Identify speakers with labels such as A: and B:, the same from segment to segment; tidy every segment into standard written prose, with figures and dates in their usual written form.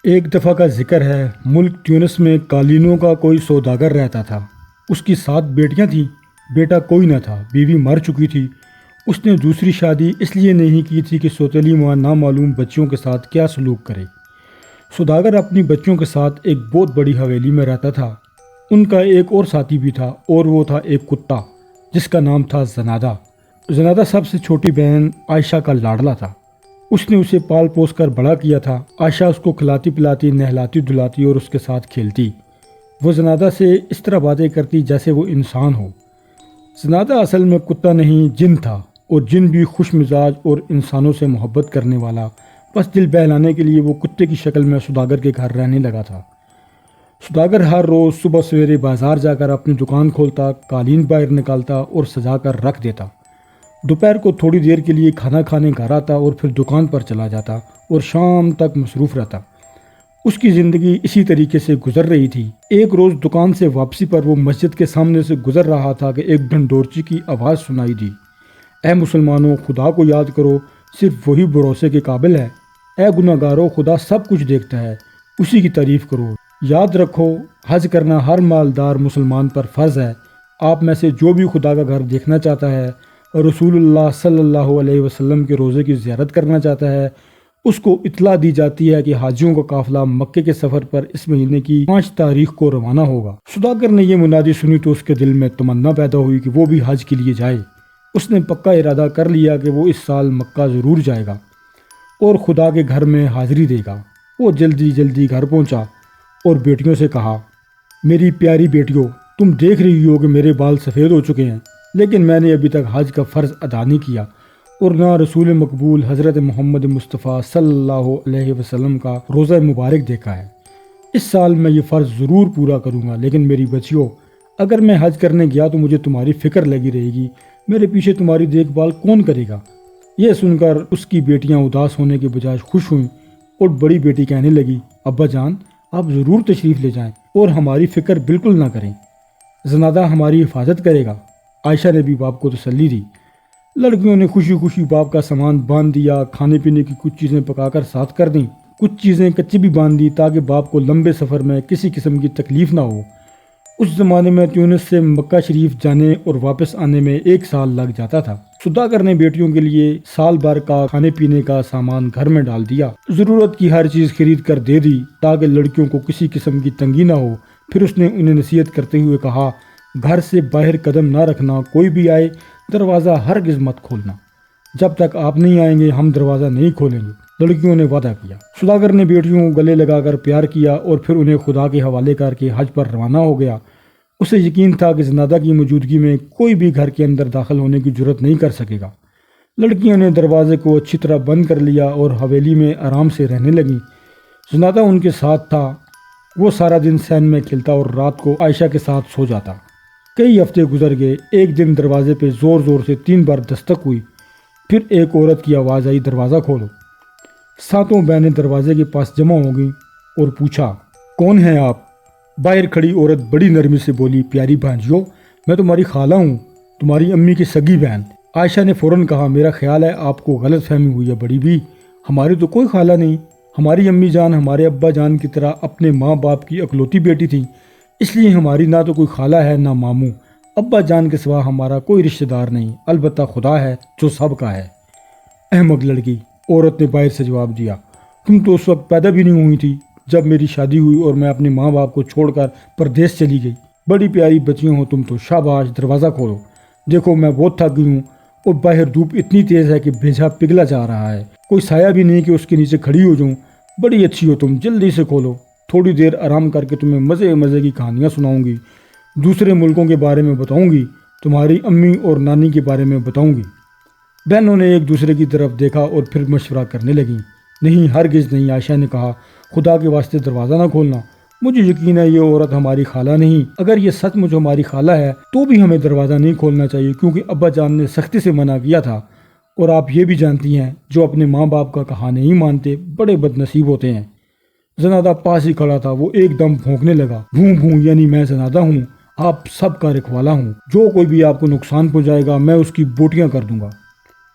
A: ایک دفعہ کا ذکر ہے، ملک تیونس میں قالینوں کا کوئی سوداگر رہتا تھا۔ اس کی 7 بیٹیاں تھیں، بیٹا کوئی نہ تھا، بیوی مر چکی تھی۔ اس نے دوسری شادی اس لیے نہیں کی تھی کہ سوتیلی ماں نامعلوم بچیوں کے ساتھ کیا سلوک کرے۔ سوداگر اپنی بچیوں کے ساتھ ایک بہت بڑی حویلی میں رہتا تھا۔ ان کا ایک اور ساتھی بھی تھا، اور وہ تھا ایک کتا جس کا نام تھا زنادہ۔ زنادہ سب سے چھوٹی بہن عائشہ کا لاڈلا تھا۔ اس نے اسے پال پوس کر بڑا کیا تھا۔ عائشہ اس کو کھلاتی پلاتی، نہلاتی دھلاتی اور اس کے ساتھ کھیلتی۔ وہ زنادہ سے اس طرح باتیں کرتی جیسے وہ انسان ہو۔ زنادہ اصل میں کتا نہیں، جن تھا، اور جن بھی خوش مزاج اور انسانوں سے محبت کرنے والا۔ بس دل بہلانے کے لیے وہ کتے کی شکل میں سوداگر کے گھر رہنے لگا تھا۔ سوداگر ہر روز صبح سویرے بازار جا کر اپنی دکان کھولتا، قالین باہر نکالتا اور سجا کر رکھ دیتا۔ دوپہر کو تھوڑی دیر کے لیے کھانا کھانے گھر آتا اور پھر دکان پر چلا جاتا اور شام تک مصروف رہتا۔ اس کی زندگی اسی طریقے سے گزر رہی تھی۔ ایک روز دکان سے واپسی پر وہ مسجد کے سامنے سے گزر رہا تھا کہ ایک ڈھنڈورچی کی آواز سنائی دی۔ اے مسلمانوں، خدا کو یاد کرو، صرف وہی بھروسے کے قابل ہے۔ اے گناہگاروں، خدا سب کچھ دیکھتا ہے، اسی کی تعریف کرو۔ یاد رکھو، حج کرنا ہر مالدار مسلمان پر فرض ہے۔ آپ میں سے جو بھی خدا کا گھر دیکھنا چاہتا ہے اور رسول اللہ صلی اللہ علیہ وسلم کے روزے کی زیارت کرنا چاہتا ہے، اس کو اطلاع دی جاتی ہے کہ حاجیوں کا قافلہ مکے کے سفر پر اس مہینے کی 5 تاریخ کو روانہ ہوگا۔ سوداگر نے یہ منادی سنی تو اس کے دل میں تمنا پیدا ہوئی کہ وہ بھی حج کے لیے جائے۔ اس نے پکا ارادہ کر لیا کہ وہ اس سال مکہ ضرور جائے گا اور خدا کے گھر میں حاضری دے گا۔ وہ جلدی جلدی گھر پہنچا اور بیٹیوں سے کہا، میری پیاری بیٹیوں، تم دیکھ رہی ہو کہ میرے بال سفید ہو چکے ہیں، لیکن میں نے ابھی تک حج کا فرض ادا نہیں کیا اور نہ رسول مقبول حضرت محمد مصطفیٰ صلی اللہ علیہ وسلم کا روزہ مبارک دیکھا ہے۔ اس سال میں یہ فرض ضرور پورا کروں گا، لیکن میری بچیوں، اگر میں حج کرنے گیا تو مجھے تمہاری فکر لگی رہے گی، میرے پیچھے تمہاری دیکھ بھال کون کرے گا؟ یہ سن کر اس کی بیٹیاں اداس ہونے کے بجائے خوش ہوئیں اور بڑی بیٹی کہنے لگی، ابا جان، آپ ضرور تشریف لے جائیں اور ہماری فکر بالکل نہ کریں، زنادہ ہماری حفاظت کرے گا۔ عائشہ نے بھی باپ کو تسلی دی۔ لڑکیوں نے خوشی خوشی باپ کا سامان باندھ دیا، کھانے پینے کی کچھ چیزیں پکا کر ساتھ کر دیں، کچھ چیزیں کچی بھی باندھ دی تاکہ باپ کو لمبے سفر میں کسی قسم کی تکلیف نہ ہو۔ اس زمانے میں تیونس سے مکہ شریف جانے اور واپس آنے میں 1 سال لگ جاتا تھا۔ سوداگر نے بیٹیوں کے لیے سال بھر کا کھانے پینے کا سامان گھر میں ڈال دیا، ضرورت کی ہر چیز خرید کر دے دی تاکہ لڑکیوں کو کسی قسم کی تنگی نہ ہو۔ پھر اس نے انہیں نصیحت کرتے ہوئے کہا، گھر سے باہر قدم نہ رکھنا، کوئی بھی آئے دروازہ ہرگز مت کھولنا، جب تک آپ نہیں آئیں گے ہم دروازہ نہیں کھولیں گے۔ لڑکیوں نے وعدہ کیا۔ سوداگر نے بیٹیوں کو گلے لگا کر پیار کیا اور پھر انہیں خدا کے حوالے کر کے حج پر روانہ ہو گیا۔ اسے یقین تھا کہ زنادہ کی موجودگی میں کوئی بھی گھر کے اندر داخل ہونے کی جرات نہیں کر سکے گا۔ لڑکیوں نے دروازے کو اچھی طرح بند کر لیا اور حویلی میں آرام سے رہنے لگیں۔ زنادہ ان کے ساتھ تھا۔ وہ سارا دن صحن میں کھیلتا اور رات کو عائشہ کے ساتھ سو جاتا۔ کئی ہفتے گزر گئے۔ ایک دن دروازے پہ زور زور سے 3 بار دستک ہوئی۔ پھر ایک عورت کی آواز آئی، دروازہ کھولو۔ ساتوں بہنیں دروازے کے پاس جمع ہو گئیں اور پوچھا، کون ہیں آپ؟ باہر کھڑی عورت بڑی نرمی سے بولی، پیاری بھانجیو، میں تمہاری خالہ ہوں، تمہاری امی کی سگی بہن۔ عائشہ نے فوراً کہا، میرا خیال ہے آپ کو غلط فہمی ہوئی ہے بڑی بھی، ہماری تو کوئی خالہ نہیں، ہماری امی جان ہمارے ابا جان کی طرح اپنے ماں باپ کی اکلوتی بیٹی تھی، اس لیے ہماری نہ تو کوئی خالہ ہے نہ ماموں، ابا جان کے سوا ہمارا کوئی رشتہ دار نہیں، البتہ خدا ہے جو سب کا ہے۔ احمق لڑکی، عورت نے باہر سے جواب دیا، تم تو اس وقت پیدا بھی نہیں ہوئی تھی جب میری شادی ہوئی اور میں اپنے ماں باپ کو چھوڑ کر پردیس چلی گئی۔ بڑی پیاری بچیاں ہو تم تو، شاباش، دروازہ کھولو، دیکھو میں بہت تھک گئی ہوں اور باہر دھوپ اتنی تیز ہے کہ بھیجا پگھلا جا رہا ہے، کوئی سایہ بھی نہیں کہ اس کے نیچے کھڑی ہو جاؤں، بڑی اچھی ہو تم، جلدی سے کھولو، تھوڑی دیر آرام کر کے تمہیں مزے مزے کی کہانیاں سناؤں گی، دوسرے ملکوں کے بارے میں بتاؤں گی، تمہاری امی اور نانی کے بارے میں بتاؤں گی۔ بہنوں نے ایک دوسرے کی طرف دیکھا اور پھر مشورہ کرنے لگیں۔ نہیں، ہرگز نہیں، عائشہ نے کہا، خدا کے واسطے دروازہ نہ کھولنا، مجھے یقین ہے یہ عورت ہماری خالہ نہیں، اگر یہ سچ مجھ ہماری خالہ ہے تو بھی ہمیں دروازہ نہیں کھولنا چاہیے، کیونکہ ابا جان نے سختی سے منع کیا تھا، اور آپ یہ بھی جانتی ہیں جو اپنے ماں باپ کا کہا نہیں مانتے بڑے بد نصیب ہوتے ہیں۔ زنادہ پاس ہی کھڑا تھا، وہ ایک دم بھونکنے لگا، بھوں بھوں، یعنی میں زنادہ ہوں، آپ سب کا رکھوالا ہوں، جو کوئی بھی آپ کو نقصان پہنچائے گا میں اس کی بوٹیاں کر دوں گا۔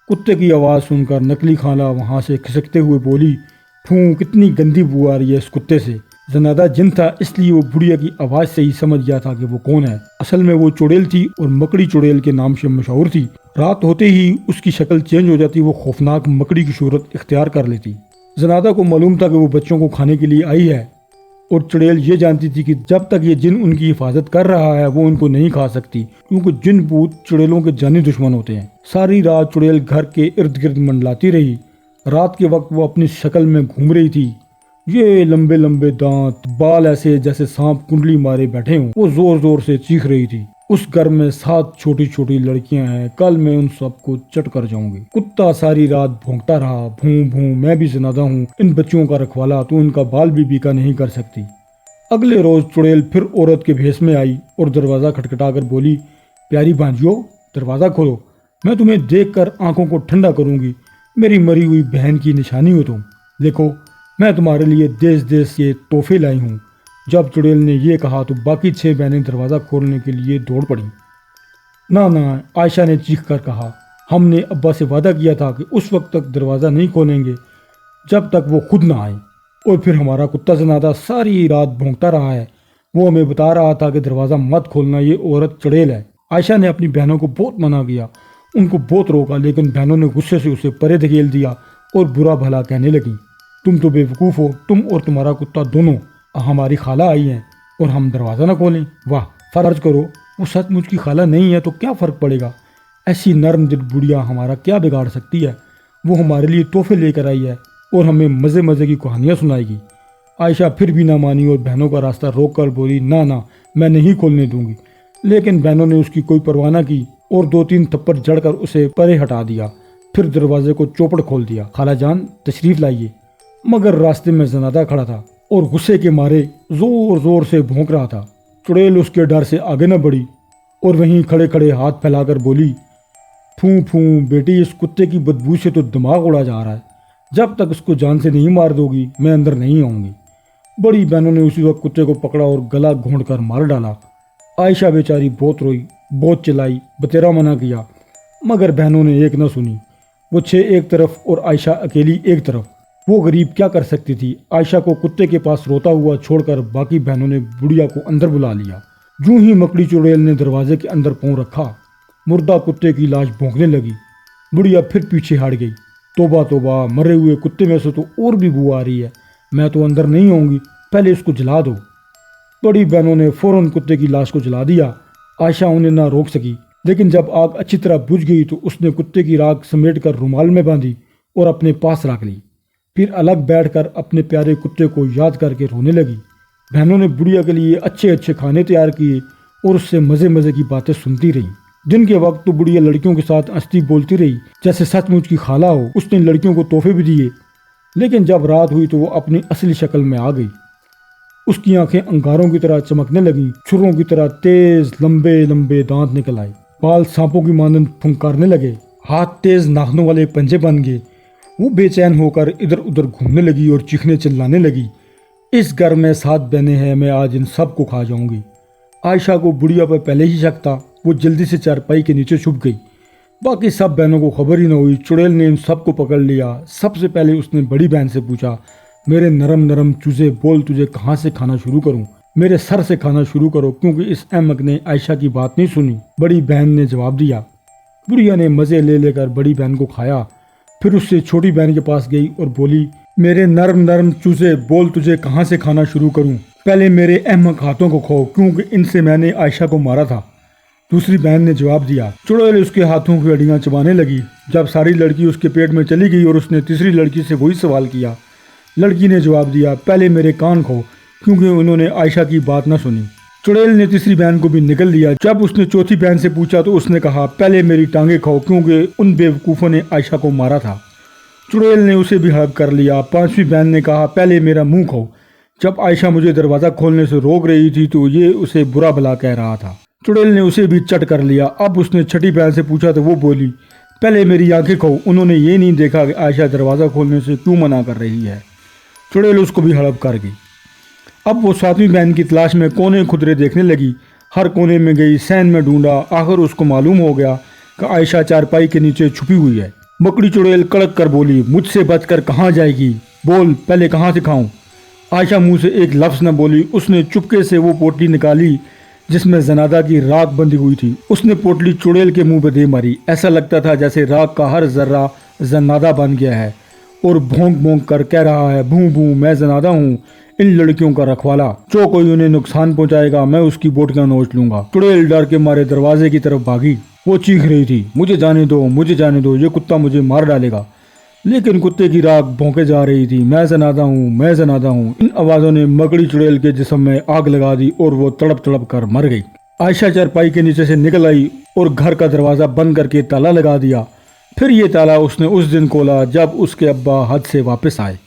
A: کتے کی آواز سن کر نکلی خالہ وہاں سے کھسکتے ہوئے بولی، پھوں کتنی گندی بو آ رہی ہے اس کتے سے۔ زنادہ جن تھا اس لیے وہ بڑھیا کی آواز سے ہی سمجھ گیا تھا کہ وہ کون ہے۔ اصل میں وہ چڑیل تھی اور مکڑی چڑیل کے نام سے مشہور تھی۔ رات ہوتے ہی اس کی شکل چینج ہو جاتی، وہ خوفناک مکڑی کی صورت اختیار کر لیتی۔ زنادہ کو معلوم تھا کہ وہ بچوں کو کھانے کے لیے آئی ہے، اور چڑیل یہ جانتی تھی کہ جب تک یہ جن ان کی حفاظت کر رہا ہے وہ ان کو نہیں کھا سکتی، کیونکہ جن بھوت چڑیلوں کے جانی دشمن ہوتے ہیں۔ ساری رات چڑیل گھر کے ارد گرد منڈلاتی رہی۔ رات کے وقت وہ اپنی شکل میں گھوم رہی تھی، یہ لمبے لمبے دانت، بال ایسے جیسے سانپ کنڈلی مارے بیٹھے ہوں۔ وہ زور زور سے چیخ رہی تھی، اس گھر میں 7 چھوٹی چھوٹی لڑکیاں ہیں، کل میں ان سب کو چٹ کر جاؤں گی۔ کتا ساری رات بھونکتا رہا، بھوں بھوں، میں بھی زنادہ ہوں، ان بچوں کا رکھوالا، تو ان کا بال بھی بیکا نہیں کر سکتی۔ اگلے روز چڑیل پھر عورت کے بھیس میں آئی اور دروازہ کھٹکھٹا کر بولی، پیاری بھانجیو، دروازہ کھولو، میں تمہیں دیکھ کر آنکھوں کو ٹھنڈا کروں گی، میری مری ہوئی بہن کی نشانی ہو تم، دیکھو میں تمہارے لیے دیس دیس کے تحفے لائی ہوں۔ جب چڑیل نے یہ کہا تو باقی 6 بہنیں دروازہ کھولنے کے لیے دوڑ پڑیں۔ نہ، عائشہ نے چیخ کر کہا، ہم نے ابا سے وعدہ کیا تھا کہ اس وقت تک دروازہ نہیں کھولیں گے جب تک وہ خود نہ آئیں، اور پھر ہمارا کتا زنادہ ساری رات بھونکتا رہا ہے، وہ ہمیں بتا رہا تھا کہ دروازہ مت کھولنا، یہ عورت چڑیل ہے۔ عائشہ نے اپنی بہنوں کو بہت منع کیا، ان کو بہت روکا، لیکن بہنوں نے غصے سے اسے پرے دھکیل دیا اور برا بھلا کہنے لگیں، تم تو بیوقوف ہو، تم اور تمہارا کتا دونوں، ہماری خالہ آئی ہیں اور ہم دروازہ نہ کھولیں؟ واہ، فرض کرو وہ سچ مچ کی خالہ نہیں ہے تو کیا فرق پڑے گا؟ ایسی نرم دل بڑھیا ہمارا کیا بگاڑ سکتی ہے؟ وہ ہمارے لیے تحفے لے کر آئی ہے اور ہمیں مزے مزے کی کہانیاں سنائے گی۔ عائشہ پھر بھی نہ مانی اور بہنوں کا راستہ روک کر بولی، نہ میں نہیں کھولنے دوں گی، لیکن بہنوں نے اس کی کوئی پرواہ نہ کی اور 2-3 تھپڑ جڑ کر اسے پرے ہٹا دیا، پھر دروازے کو چوپڑ کھول دیا، خالہ جان تشریف لائیے۔ مگر راستے میں زنادہ کھڑا تھا اور غصے کے مارے زور زور سے بھونک رہا تھا۔ چڑیل اس کے ڈر سے آگے نہ بڑھی اور وہیں کھڑے کھڑے ہاتھ پھیلا کر بولی، پھوں پھوں بیٹی، اس کتے کی بدبو سے تو دماغ اڑا جا رہا ہے، جب تک اس کو جان سے نہیں مار دو گی میں اندر نہیں آؤں گی۔ بڑی بہنوں نے اسی وقت کتے کو پکڑا اور گلا گھونٹ کر مار ڈالا۔ عائشہ بیچاری بہت روئی، بہت چلائی، بتیرا منع کیا، مگر بہنوں نے ایک نہ سنی۔ وہ 6 ایک طرف اور عائشہ اکیلی ایک طرف۔ وہ غریب کیا کر سکتی تھی؟ عائشہ کو کتے کے پاس روتا ہوا چھوڑ کر باقی بہنوں نے بڑھیا کو اندر بلا لیا۔ جو ہی مکڑی چڑیل نے دروازے کے اندر پاؤں رکھا، مردہ کتے کی لاش بھونکنے لگی۔ بڑھیا پھر پیچھے ہٹ گئی۔ توبہ توبہ، مرے ہوئے کتے میں سے تو اور بھی بو آ رہی ہے، میں تو اندر نہیں آؤں گی، پہلے اس کو جلا دو۔ بڑی بہنوں نے فوراً کتے کی لاش کو جلا دیا۔ عائشہ انہیں نہ روک سکی، لیکن جب آگ اچھی طرح بجھ گئی تو اس نے کتے کی راکھ سمیٹ کر رومال میں باندھی اور اپنے پاس رکھ لی، پھر الگ بیٹھ کر اپنے پیارے کتے کو یاد کر کے رونے لگی۔ بہنوں نے بڑھیا کے لیے اچھے اچھے کھانے تیار کیے اور اس سے مزے مزے کی باتیں سنتی رہی۔ دن کے وقت تو بڑھیا لڑکیوں کے ساتھ ہنستی بولتی رہی جیسے سچ مچ کی خالہ ہو۔ اس نے لڑکیوں کو تحفے بھی دیے، لیکن جب رات ہوئی تو وہ اپنی اصلی شکل میں آ گئی۔ اس کی آنکھیں انگاروں کی طرح چمکنے لگیں، چھروں کی طرح تیز لمبے لمبے دانت نکل آئے، بال سانپوں کی مانند پھنکارنے لگے، ہاتھ تیز ناخنوں والے پنجے بن گئے۔ وہ بے چین ہو کر ادھر ادھر گھومنے لگی اور چیخنے چلانے لگی، اس گھر میں 7 بہنیں ہیں، میں آج ان سب کو کھا جاؤں گی۔ عائشہ کو بڑھیا پر پہلے ہی شک تھا، وہ جلدی سے چارپائی کے نیچے چھپ گئی۔ باقی سب بہنوں کو خبر ہی نہ ہوئی۔ چڑیل نے ان سب کو پکڑ لیا۔ سب سے پہلے اس نے بڑی بہن سے پوچھا، میرے نرم نرم چوزے، بول تجھے کہاں سے کھانا شروع کروں؟ میرے سر سے کھانا شروع کرو، کیونکہ اس احمق نے عائشہ کی بات نہیں سنی۔ بڑی بہن نے جواب دیا۔ بڑھیا نے مزے لے لے کر بڑی بہن کو کھایا، پھر اس سے چھوٹی بہن کے پاس گئی اور بولی، میرے نرم نرم چوزے، بول تجھے کہاں سے کھانا شروع کروں؟ پہلے میرے احمق ہاتھوں کو کھاؤ، کیونکہ ان سے میں نے عائشہ کو مارا تھا۔ دوسری بہن نے جواب دیا۔ چڑیل اس کے ہاتھوں کی ہڈیاں چبانے لگی۔ جب ساری لڑکی اس کے پیٹ میں چلی گئی اور اس نے تیسری لڑکی سے وہی سوال کیا، لڑکی نے جواب دیا، پہلے میرے کان کھاؤ، کیونکہ انہوں نے عائشہ کی بات نہ سنی۔ چڑیل نے تیسری بہن کو بھی نگل دیا۔ جب اس نے چوتھی بہن سے پوچھا تو اس نے کہا، پہلے میری ٹانگیں کھاؤ، کیونکہ ان بیوقوفوں نے عائشہ کو مارا تھا۔ چڑیل نے اسے بھی حلف کر لیا۔ پانچویں بہن نے کہا، پہلے میرا منہ کھاؤ، جب عائشہ مجھے دروازہ کھولنے سے روک رہی تھی تو یہ اسے برا بھلا کہہ رہا تھا۔ چڑیل نے اسے بھی چٹ کر لیا۔ اب اس نے چھٹی بہن سے پوچھا تو وہ بولی، پہلے میری آنکھیں کھاؤ، انہوں نے یہ نہیں دیکھا کہ عائشہ دروازہ کھولنے سے کیوں منع کر رہی ہے۔ چڑیل اس کو بھی ہڑپ کر گئی۔ اب وہ ساتویں بہن کی تلاش میں کونے کھدرے دیکھنے لگی، ہر کونے میں گئی، سین میں ڈھونڈا، آخر اس کو معلوم ہو گیا کہ عائشہ چارپائی کے نیچے چھپی ہوئی ہے۔ مکڑی چڑیل کڑک کر بولی، مجھ سے بچ کر کہاں جائے گی؟ بول پہلے کہاں سے کھاؤں؟ عائشہ منہ سے ایک لفظ نہ بولی۔ اس نے چپکے سے وہ پوٹلی نکالی جس میں زنادہ کی راکھ بندھی ہوئی تھی۔ اس نے پوٹلی چڑیل کے منہ پہ دے ماری۔ ایسا لگتا تھا جیسے راکھ کا ہر ذرہ زنادہ بن گیا ہے اور بھونک بھونک کر کہہ رہا ہے، بھوں بھوں، میں زنادہ ہوں، ان لڑکیوں کا رکھوالا، جو کوئی انہیں نقصان پہنچائے گا میں اس کی بوٹیاں نوچ لوں گا۔ چڑیل ڈر کے مارے دروازے کی طرف بھاگی۔ وہ چیخ رہی تھی، مجھے جانے دو، مجھے جانے دو، یہ کتا مجھے مار ڈالے گا۔ لیکن کتے کی راکھ بھونکے جا رہی تھی، میں زنادہ ہوں، میں زنادہ ہوں۔ ان آوازوں نے مکڑی چڑیل کے جسم میں آگ لگا دی اور وہ تڑپ تڑپ کر مر گئی۔ عائشہ چارپائی کے نیچے سے نکل آئی اور گھر کا دروازہ بند کر کے تالا لگا دیا۔ پھر یہ تالا اس نے اس دن کھولا جب اس کے ابا حج سے واپس آئے۔